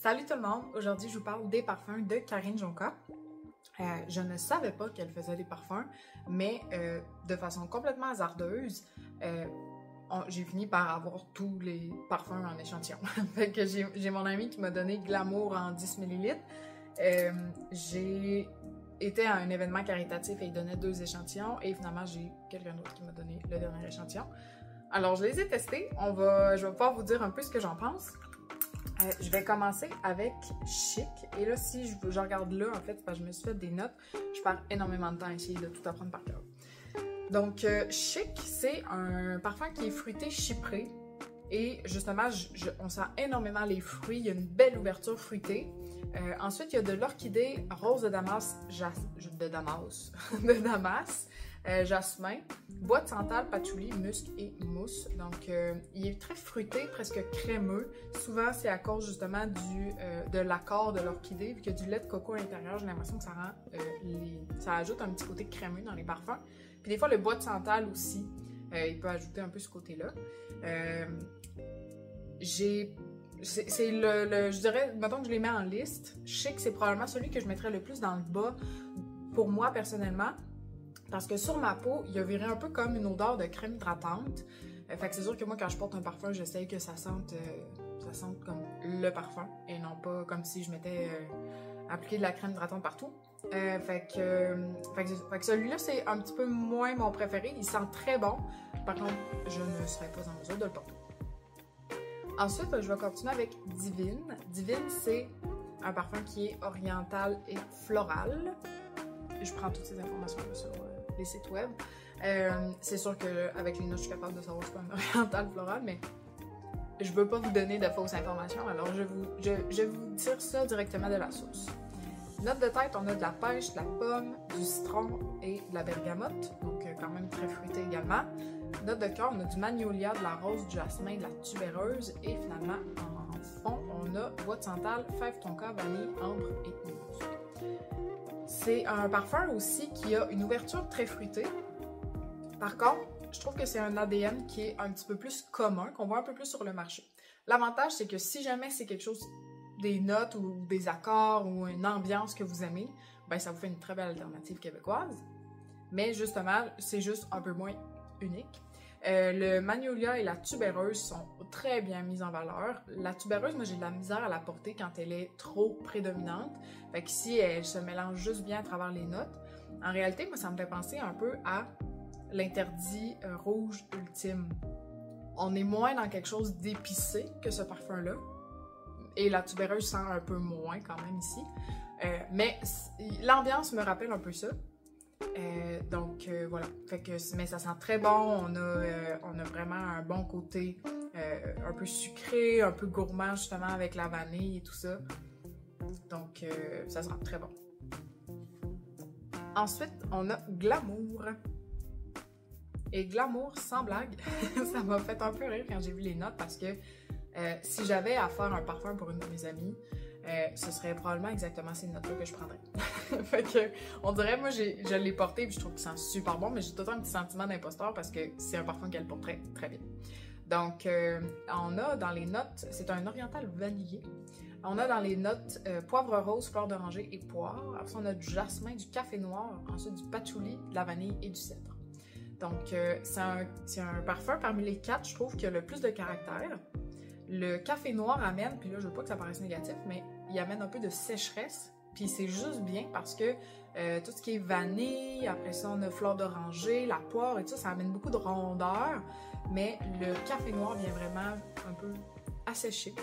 Salut tout le monde! Aujourd'hui, je vous parle des parfums de Karine Jonka. Je ne savais pas qu'elle faisait des parfums, mais de façon complètement hasardeuse, j'ai fini par avoir tous les parfums en échantillon. Fait que j'ai mon ami qui m'a donné Glamour en 10 ml. J'ai été à un événement caritatif et il donnait 2 échantillons et finalement j'ai quelqu'un d'autre qui m'a donné le dernier échantillon. Alors je les ai testés, je vais pouvoir vous dire un peu ce que j'en pense. Je vais commencer avec Chic. Et là, si je regarde là, en fait, c'est parce que je me suis fait des notes. Je perds énormément de temps à essayer de tout apprendre par cœur. Donc, Chic, c'est un parfum qui est fruité chypré. Et justement, on sent énormément les fruits. Il y a une belle ouverture fruitée. Ensuite, il y a de l'orchidée rose de Damas, jasmin, bois de santal, patchouli, musc et mousse. Donc, il est très fruité, presque crémeux. Souvent, c'est à cause justement de l'accord de l'orchidée. Vu qu'il y a du lait de coco à l'intérieur, j'ai l'impression que ça ça ajoute un petit côté crémeux dans les parfums. Puis des fois, le bois de santal aussi, il peut ajouter un peu ce côté-là. Je dirais, mettons que je les mets en liste, Chic, c'est probablement celui que je mettrais le plus dans le bas pour moi personnellement. Parce que sur ma peau, il a viré un peu comme une odeur de crème hydratante. Fait que c'est sûr que moi, quand je porte un parfum, j'essaye que ça sente comme le parfum et non pas comme si je m'étais appliqué de la crème hydratante partout. Fait que celui-là, c'est un petit peu moins mon préféré. Il sent très bon. Par contre, je ne serais pas en mesure de le porter. Ensuite, je vais continuer avec Divine. Divine, c'est un parfum qui est oriental et floral. Je prends toutes ces informations-là sur les sites web. C'est sûr qu'avec les notes, je suis capable de savoir que c'est pas un oriental floral, mais je veux pas vous donner de fausses informations, alors je vais vous dire ça directement de la source. Note de tête, on a de la pêche, de la pomme, du citron et de la bergamote, donc quand même très fruité également. Note de cœur, on a du magnolia, de la rose, du jasmin, de la tubéreuse et finalement, en fond, on a bois de santal, fève tonka, vanille, ambre et mousse. C'est un parfum aussi qui a une ouverture très fruitée. Par contre, je trouve que c'est un ADN qui est un petit peu plus commun, qu'on voit un peu plus sur le marché. L'avantage, c'est que si jamais c'est quelque chose, des notes ou des accords ou une ambiance que vous aimez, ben ça vous fait une très belle alternative québécoise. Mais justement, c'est juste un peu moins unique. Le magnolia et la tubéreuse sont très bien mis en valeur. La tubéreuse, moi j'ai de la misère à la porter quand elle est trop prédominante. Fait qu'ici, elle se mélange juste bien à travers les notes. En réalité, moi ça me fait penser un peu à l'interdit rouge ultime. On est moins dans quelque chose d'épicé que ce parfum-là. Et la tubéreuse sent un peu moins quand même ici. Mais l'ambiance me rappelle un peu ça. Voilà, mais ça sent très bon, on a vraiment un bon côté un peu sucré, un peu gourmand justement avec la vanille et tout ça. Donc ça sent très bon. Ensuite, on a Glamour. Et Glamour, sans blague, ça m'a fait un peu rire quand j'ai vu les notes parce que si j'avais à faire un parfum pour une de mes amies, ce serait probablement exactement ces notes-là que je prendrais. Fait que, on dirait, moi, je l'ai porté et je trouve qu'il sent super bon, mais j'ai tout le temps un petit sentiment d'imposteur parce que c'est un parfum qu'elle porterait très bien. Donc, on a dans les notes, c'est un oriental vanillé. On a dans les notes poivre rose, fleur d'oranger et poire. Après, on a du jasmin, du café noir, ensuite du patchouli, de la vanille et du cèdre. Donc, c'est un parfum parmi les 4, je trouve, qui a le plus de caractère. Le café noir amène, puis là je veux pas que ça paraisse négatif, mais il amène un peu de sécheresse, puis c'est juste bien parce que tout ce qui est vanille, après ça on a fleur d'oranger, la poire et tout ça amène beaucoup de rondeur, mais le café noir vient vraiment un peu assécher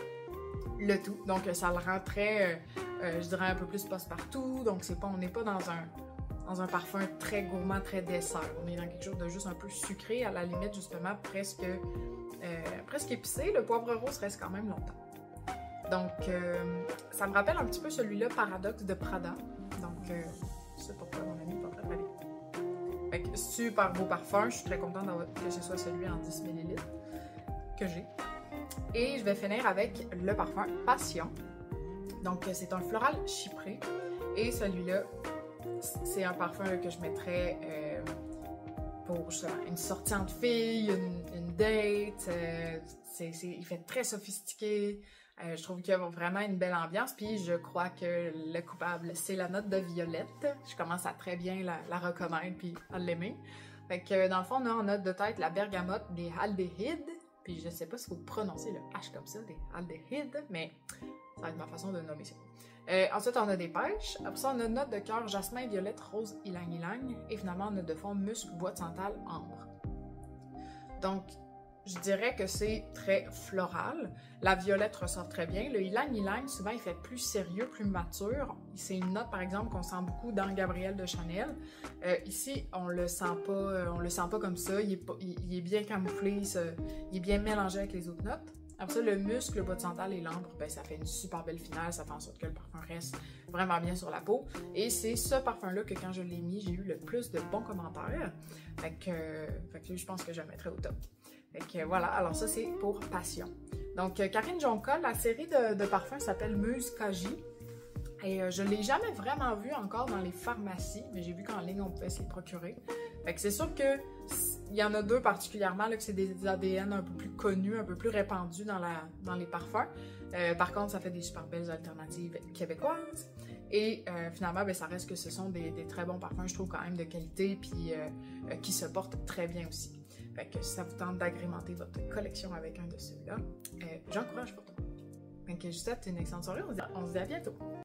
le tout, donc ça le rend très, je dirais un peu plus passe-partout, donc on n'est pas dans un parfum très gourmand, très dessert, on est dans quelque chose de juste un peu sucré, à la limite justement presque épicé. Le poivre rose reste quand même longtemps. Donc, ça me rappelle un petit peu celui-là, Paradoxe de Prada. Donc, c'est pourquoi mon ami porte très bien. Fait que super beau parfum. Je suis très contente que ce soit celui en 10 ml que j'ai. Et je vais finir avec le parfum Passion. Donc, c'est un floral chypré. Et celui-là, c'est un parfum que je mettrais pour justement une sortie entre filles, une date. Il fait très sophistiqué. Je trouve qu'il y a vraiment une belle ambiance, puis je crois que le coupable, c'est la note de violette. Je commence à très bien la reconnaître puis à l'aimer. Fait que dans le fond, on a en note de tête la bergamote, des aldéhydes, puis je sais pas si vous prononcez le H comme ça, des aldéhydes, mais ça va être ma façon de nommer ça. Ensuite, on a des pêches. Après ça, on a note de cœur, jasmin, violette, rose, ylang-ylang. Et finalement, on a de fond musc, bois de santal, ambre. Donc, je dirais que c'est très floral. La violette ressort très bien. Le ylang-ylang, souvent, il fait plus sérieux, plus mature. C'est une note, par exemple, qu'on sent beaucoup dans Gabrielle de Chanel. Ici, on le sent pas comme ça. Il est bien camouflé, il est bien mélangé avec les autres notes. Après ça, le musc, le bois de santal et l'ambre, ben, ça fait une super belle finale. Ça fait en sorte que le parfum reste vraiment bien sur la peau. Et c'est ce parfum-là que quand je l'ai mis, j'ai eu le plus de bons commentaires. Fait que je pense que je le mettrais au top. Fait que voilà, alors ça c'est pour Passion. Donc Karine Jonca, la série de parfums s'appelle Muse Kaji. Et je ne l'ai jamais vraiment vu encore dans les pharmacies, mais j'ai vu qu'en ligne on pouvait se les procurer. Fait que c'est sûr que il y en a deux particulièrement, là, que c'est des ADN un peu plus connus, un peu plus répandus dans les parfums. Par contre, ça fait des super belles alternatives québécoises. Et finalement, ben, ça reste que ce sont des très bons parfums, je trouve quand même de qualité, puis qui se portent très bien aussi. Fait que si ça vous tente d'agrémenter votre collection avec un de ceux-là, j'encourage pour toi. Donc, je vous souhaite une excellente soirée, on se dit à bientôt!